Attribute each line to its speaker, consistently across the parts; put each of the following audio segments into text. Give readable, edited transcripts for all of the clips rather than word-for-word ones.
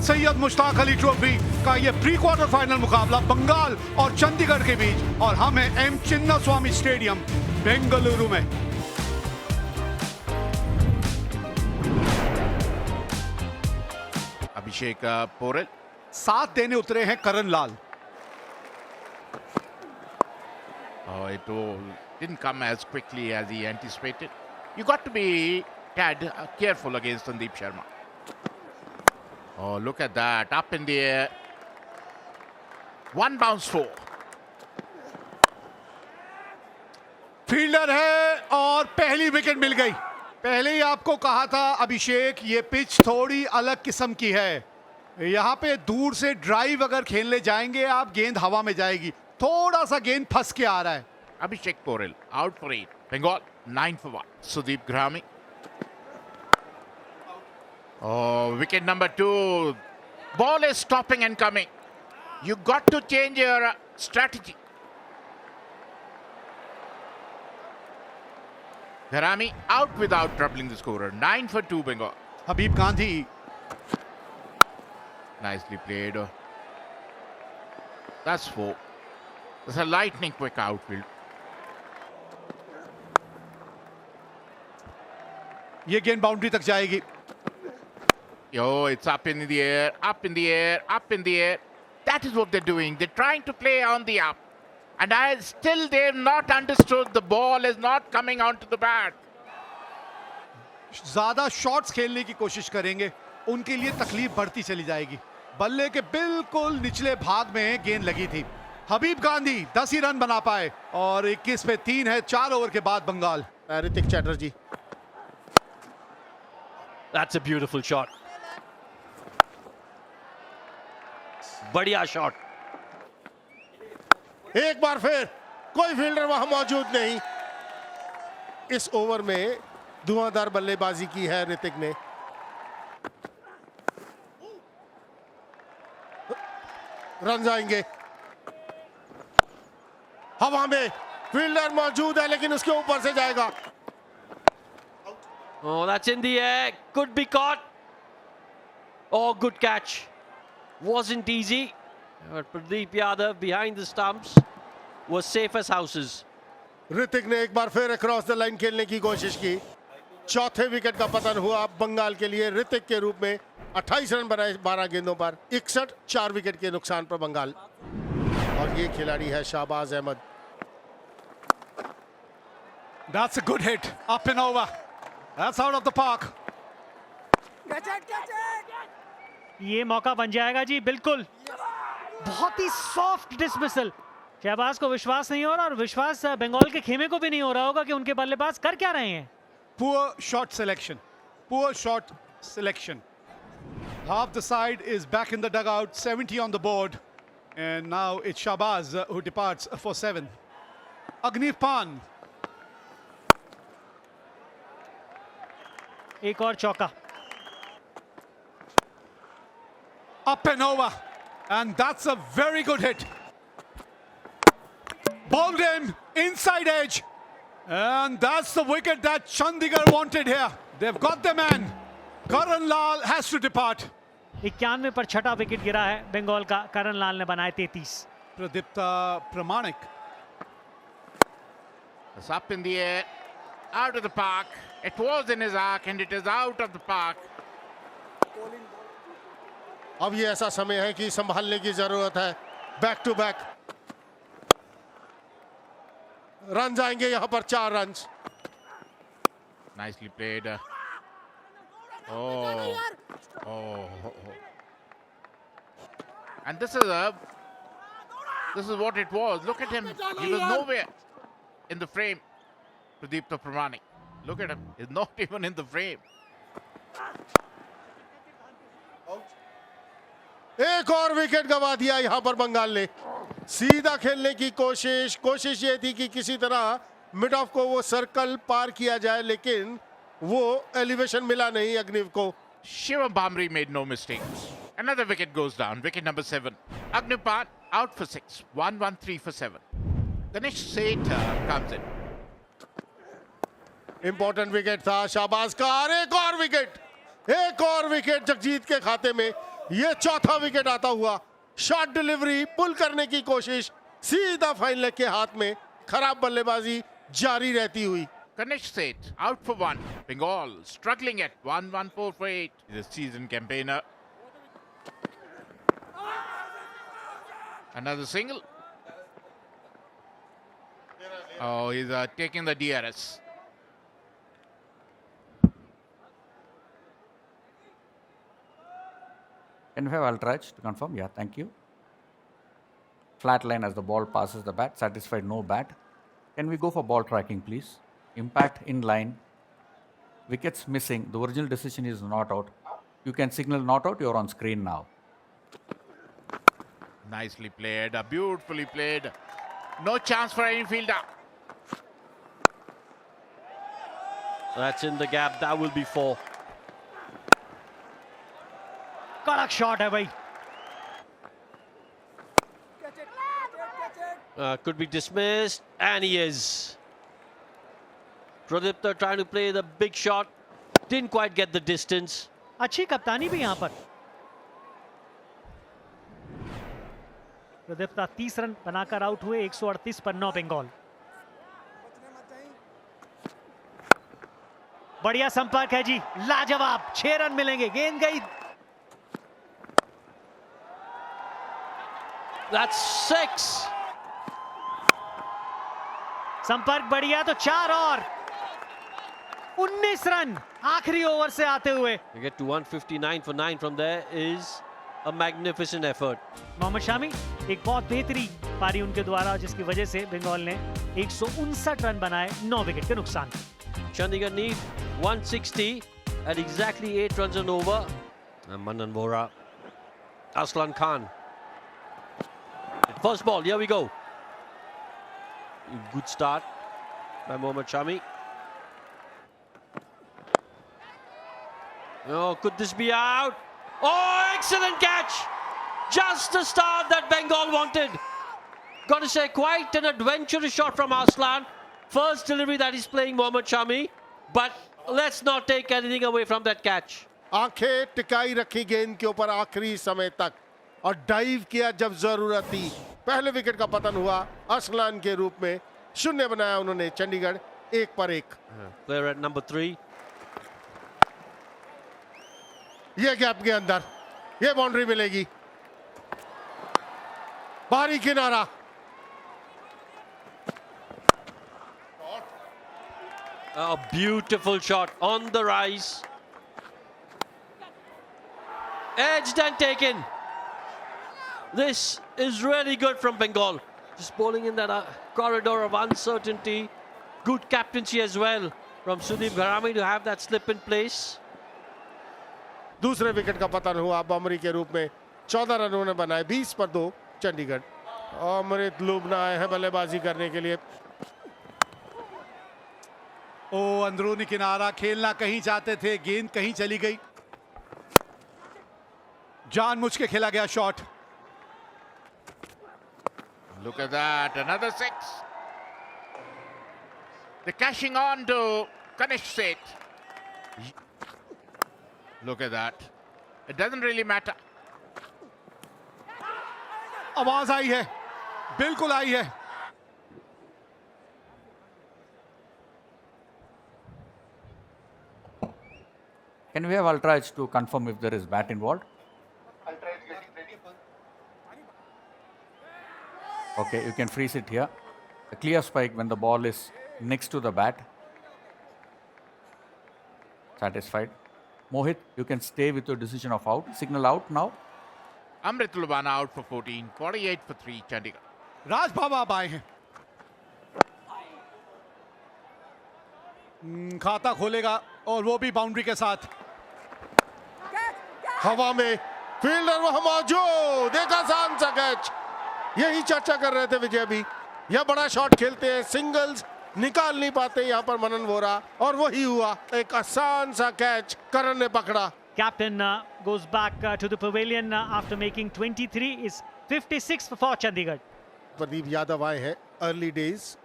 Speaker 1: Syed Mushtaq Ali trophy का ये pre quarter final मुकाबला बंगाल और चंडीगढ़ के बीच, और हम हैं एम चिन्नास्वामी स्टेडियम बेंगलुरु में।
Speaker 2: अभिषेक पोरेल
Speaker 1: साथ देने उतरे हैं करण लाल।
Speaker 2: It didn't come as quickly as he anticipated. You got to be tad careful against Sandeep Sharma. Oh, look at that. Up in the air. One bounce four.
Speaker 1: Fielder है और पहली wicket मिल गई। पहले ही आपको कहा था अभिषेक, ये पिच थोड़ी अलग किस्म की है। यहाँ पे दूर से ड्राइव अगर खेलने जाएंगे आप, गेंद हवा में जाएगी। थोड़ा सा गेंद फंस के आ रहा है।
Speaker 2: Abhishek Porel out for 8. Bengal 9 for 1. Sudeep Grami. Oh, wicket number 2. Ball is stopping and coming. You got to change your strategy. Grami out without troubling the scorer. 9 for 2 Bengal.
Speaker 1: Habib Gandhi.
Speaker 2: Nicely played. That's 4. That's a lightning quick outfield.
Speaker 1: ये गेंद boundary तक जाएगी।
Speaker 2: Yo, it's up in the air, up in the air, up in the air. That is what they're doing. They're trying to play on the up. And still they've not understood the ball is not coming onto the bat.
Speaker 1: ज्यादा shots खेलने की कोशिश करेंगे, उनके लिए तकलीफ बढ़ती चली जाएगी। बल्ले के बिल्कुल निचले भाग में गेंद लगी थी। हबीब गांधी 10 ही रन बना पाए और 21 पे 3 है 4 ओवर के बाद Bengal.
Speaker 3: Ritik Chatterjee.
Speaker 4: That's a beautiful shot. बढ़िया शॉट।
Speaker 3: एक बार फिर कोई फील्डर वहां मौजूद नहीं। इस ओवर में धुआंधार बल्लेबाजी की है ऋतिक ने। रन आएंगे। हवा में फील्डर मौजूद है लेकिन उसके ऊपर से जाएगा।
Speaker 4: Oh, that's in the air. Could be caught. Oh, good catch. Wasn't easy. But Pradeep Yadav behind the stumps was safe as houses.
Speaker 3: Hrithik ने एक बार फिर अक्रॉस द लाइन खेलने की कोशिश की। चौथे विकेट का पतन हुआ बंगाल के लिए। ऋतिक के रूप में 28 रन बनाए 12 गेंदों पर। 61 4 विकेट के नुकसान पर बंगाल। और ये खिलाड़ी है Shahbaz Ahmad.
Speaker 1: That's a good hit. Up and over. That's out of the park.
Speaker 5: ये मौका बन जाएगा जी, बिल्कुल। बहुत ही सॉफ्ट डिसमिसल। शहबाज को विश्वास नहीं हो रहा और विश्वास बंगाल के खेमे को भी नहीं हो रहा होगा कि उनके बल्लेबाज कर क्या रहे हैं।
Speaker 1: Poor shot selection. Poor shot selection. Half the side is back in the dugout, 70 on the board. And now it's Shahbaz who departs for 7. Agniv Pan.
Speaker 5: एक और चौका।
Speaker 1: Up and over. And that's a very good hit. Bowled him inside edge. And that's the wicket that Chandigarh wanted here. They've got the man. Karan Lal has to depart.
Speaker 5: 91 पर छठा wicket गिरा है बंगाल का। करण लाल ने बनाए 33।
Speaker 1: Pradipta Pramanik.
Speaker 2: It's up in the air, out of the park. It was in his arc and it is out of the park.
Speaker 3: अब ये ऐसा समय है कि संभालने की जरूरत है। बैक टू बैक रन आएंगे यहां पर। 4 run.
Speaker 2: Nicely played. Oh. And this is what it was. Look at him. He was nowhere in the frame. Pradeep Pramanik. Look at him. He's not even in the frame.
Speaker 3: एक और wicket गवा दिया यहां पर बंगाल ने। सीधा खेलने की कोशिश ये थी कि किसी तरह मिड ऑफ को वो सर्कल पार किया जाए, लेकिन वो एलिवेशन मिला नहीं अग्निव को।
Speaker 2: Shivam Bamri made no mistakes. Another wicket goes down. Wicket number 7. Agniv Pan out for 6. 1-1-3 for 7. Ganesh Seth comes in.
Speaker 3: Important wicket था शाहबाज का। और एक और विकेट जगजीत के खाते में। ये चौथा विकेट आता हुआ। शॉट डिलीवरी पुल करने की कोशिश, सीधा फाइन लेग के हाथ में। खराब बल्लेबाजी जारी रहती हुई।
Speaker 2: Ganesh Seth out for 1. Bengal struggling at 1-1-4 for 8. He's a seasoned campaigner. Another single. Oh, he's taking the DRS.
Speaker 6: Can we have Ultrach to confirm? Yeah, thank you. Flat line as the ball passes the bat. Satisfied, no bat. Can we go for ball tracking, please? Impact in line. Wickets missing. The original decision is not out. You can signal not out. You're on screen now.
Speaker 2: Nicely played. Beautifully played. No chance for any fielder.
Speaker 4: That's in the gap. That will be 4.
Speaker 5: कड़क shot है भाई.
Speaker 4: Could be dismissed, and he is. Pradipta trying to play the big shot, didn't quite get the distance.
Speaker 5: अच्छी कप्तानी भी यहां पर. Pradipta 30 run बनाकर out हुए. 138 पर 9 बंगाल. बढ़िया संपर्क है जी, लाजवाब. 6 रन मिलेंगे. गेंद गई.
Speaker 4: That's 6.
Speaker 5: संपर्क बढ़िया तो 4 और 19 रन आखिरी ओवर से आते हुए.
Speaker 4: You get to 159 for 9 from there is a magnificent effort.
Speaker 5: Mohammad Shami एक बहुत बेहतरी पारी उनके द्वारा, जिसकी वजह से बंगाल ने 159 रन बनाए 9 विकेट के नुकसान.
Speaker 4: Chandigarh need 160 at exactly 8 runs and over. And Manan Vora, Aslan Khan. First ball, here we go. Good start by Mohammad Shami. Oh, could this be out? Oh, excellent catch! Just the start that Bengal wanted. Got to say, quite an adventurous shot from Aslan. First delivery that he's playing Mohammad Shami. But let's not take anything away from that catch.
Speaker 3: आंखें टिकाई रखी गेंद के ऊपर आखिरी समय तक और dive किया जब जरूरत थी. पहले विकेट का पतन हुआ असलान के रूप में. शून्य बनाया उन्होंने चंडीगढ़ 1 पर 1.
Speaker 4: Player at number 3.
Speaker 3: ये गैप के अंदर ये बाउंड्री मिलेगी. बाहरी किनारा.
Speaker 4: A beautiful shot on the rise. Edged and taken. This is really good from Bengal. Just bowling in that corridor of uncertainty. Good captaincy as well from Sudeep Gharami to have that slip in place.
Speaker 3: दूसरे wicket का पतन हुआ बमरी के रूप में. 14 run उन्होंने बनाए. 20 पर 2 चंडीगढ़. अमृत लुबना आए हैं बल्लेबाजी करने के लिए.
Speaker 1: ओ अंदरूनी किनारा खेलना कहीं चाहते थे, गेंद कहीं चली गई. जानबूझ के खेला गया shot.
Speaker 2: Look at that, another 6. They're cashing on to Ganesh Seth. Look at that. It doesn't really matter.
Speaker 1: आवाज आई है, बिल्कुल आई है.
Speaker 6: Can we have Ultrach to confirm if there is bat involved? Okay, you can freeze it here. A clear spike when the ball is next to the bat. Satisfied. Mohit, you can stay with your decision of out. Signal out now.
Speaker 2: Amrit Lubana out for 14, 48 for 3, Chandigarh.
Speaker 1: राज बाबा अब आए हैं. खाता खोलेगा और वो भी boundary के साथ.
Speaker 3: हवा में फील्डर वहां मौजूद. देखा आसान सा कैच. यही चर्चा कर रहे थे विजय भी. यह बड़ा शॉट खेलते हैं, सिंगल्स निकाल नहीं पाते यहाँ पर मनन वोरा, और वही हुआ. एक आसान सा कैच करण ने पकड़ा.
Speaker 5: Captain goes back to the pavilion after making 23. Is 56 for Chandigarh.
Speaker 3: Pradeep Yadav आए हैं early days.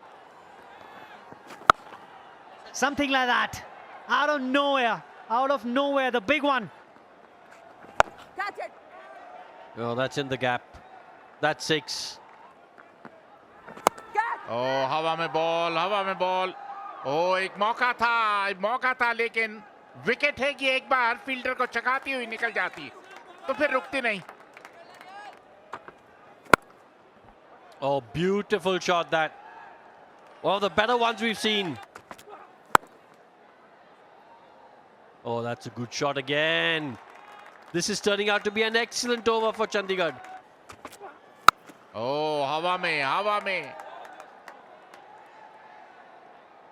Speaker 5: Something like that. Out of nowhere, the big one.
Speaker 4: Oh, that's in the gap. That's 6.
Speaker 2: ओ हवा में बॉल ओ एक मौका था लेकिन विकेट है कि एक बार फील्डर को चकाती हुई निकल जाती तो फिर रुकती नहीं.
Speaker 4: Oh, beautiful shot that. One of the better ones we've seen. Oh, that's a good shot again. This is turning out to be an excellent over for Chandigarh.
Speaker 2: ओ हवा में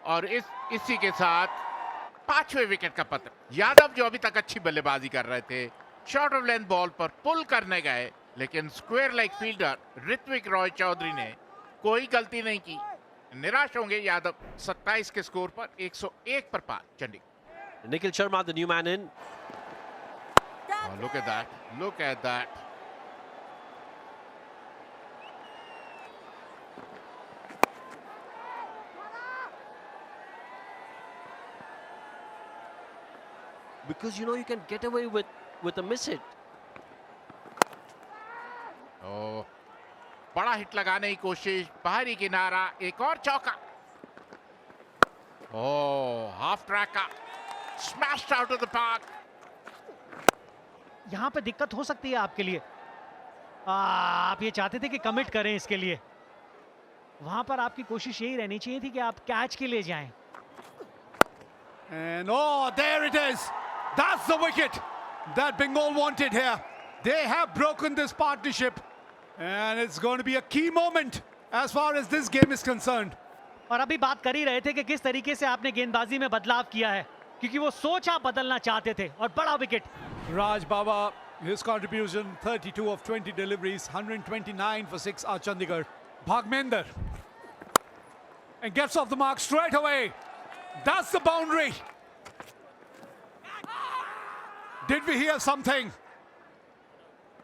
Speaker 2: और इसी के साथ 5वें विकेट का पतन. यादव जो अभी तक अच्छी बल्लेबाजी कर रहे थे, शॉर्ट ऑफ लेंथ बॉल पर पुल करने गए, लेकिन square leg fielder Ritwik Roy Chaudhary ने कोई गलती नहीं की. निराश होंगे यादव. 27 के स्कोर पर 101 पर 5 Chandigarh.
Speaker 4: Nikhil Sharma, the new man in.
Speaker 2: Oh, look at that.
Speaker 4: Because you know you can get away with a miss hit.
Speaker 2: ओ बड़ा हिट लगाने की कोशिश, बाहरी किनारा, एक और चौका. ओ हाफ ट्रैक का smashed out of the park.
Speaker 5: यहाँ पे दिक्कत हो सकती है आपके लिए. आप ये चाहते थे कि कमिट करें इसके लिए. वहां पर आपकी कोशिश यही रहनी चाहिए थी कि आप कैच के लिए जाएं.
Speaker 1: And oh, there it is. That's the wicket that Bengal wanted here. They have broken this partnership. And it's going to be a key moment as far as this game is concerned.
Speaker 5: और अभी बात कर ही रहे थे कि किस तरीके से आपने गेंदबाजी में बदलाव किया है, क्योंकि वो सोच आप बदलना चाहते थे. और बड़ा wicket.
Speaker 1: Raj Baba, his contribution 32 of 20 deliveries, 129 for 6 are Chandigarh. Bhagmender. And gets off the mark straight away. That's the boundary. Did we hear something?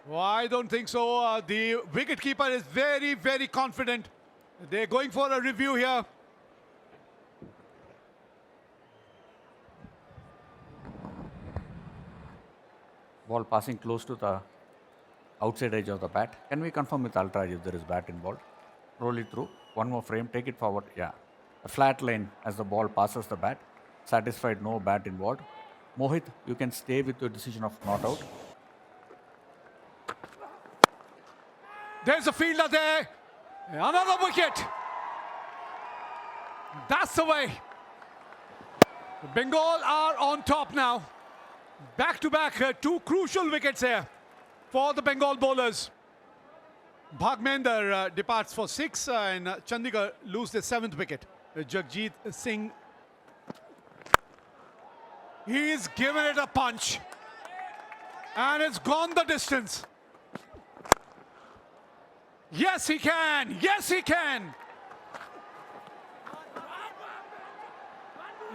Speaker 1: Well, I don't think so. The wicketkeeper is very, very confident. They're going for a review here.
Speaker 6: Ball passing close to the outside edge of the bat. Can we confirm with Ultraj if there is bat involved? Roll it through. One more frame. Take it forward. Yeah. A flat line as the ball passes the bat. Satisfied, no bat involved. Mohit, you can stay with your decision of not out.
Speaker 1: There's a fielder there. Another wicket. That's the way. Bengal are on top now. Back to back, 2 crucial wickets here for the Bengal bowlers. Bhagmender departs for 6 and Chandigarh lose their 7th wicket. Jagjit Singh, he's given it a punch and it's gone the distance. Yes, he can. Yes, he can.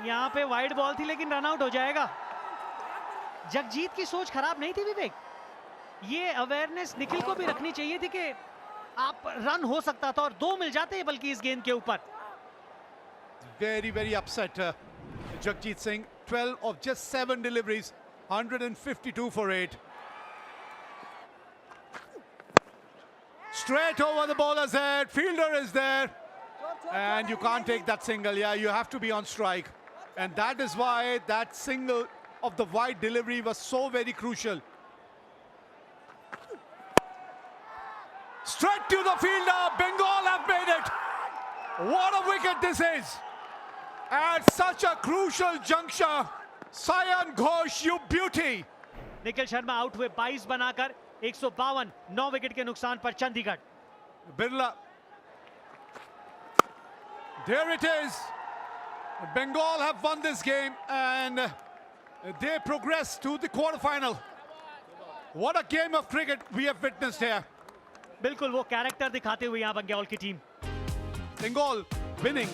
Speaker 5: यहाँ पे wide ball थी लेकिन run out हो जाएगा. जगजीत की सोच खराब नहीं थी विवेक. ये अवेयरनेस निखिल को भी रखनी चाहिए थी कि आप रन हो सकता था और 2 मिल जाते हैं बल्कि इस गेंद के ऊपर.
Speaker 1: Very, very upset. Jagjit Singh, 12 of just 7 deliveries, 152 for 8. Straight over the bowler's head, fielder is there. And you can't take that single. Yeah, you have to be on strike. And that is why that single of the wide delivery was so very crucial. Straight to the fielder, Bengal have made it. What a wicket this is. At such a crucial juncture, Sayan Ghosh, you beauty.
Speaker 5: Nikhil Sharma out हुए 22 बनाकर 152, 9 wicket के नुकसान पर Chandigarh.
Speaker 1: Birla. There it is. Bengal have won this game and they progress to the quarterfinal. What a game of cricket we have witnessed here.
Speaker 5: बिल्कुल वो character दिखाते हुए यहाँ बंगाल की टीम.
Speaker 1: Bengal winning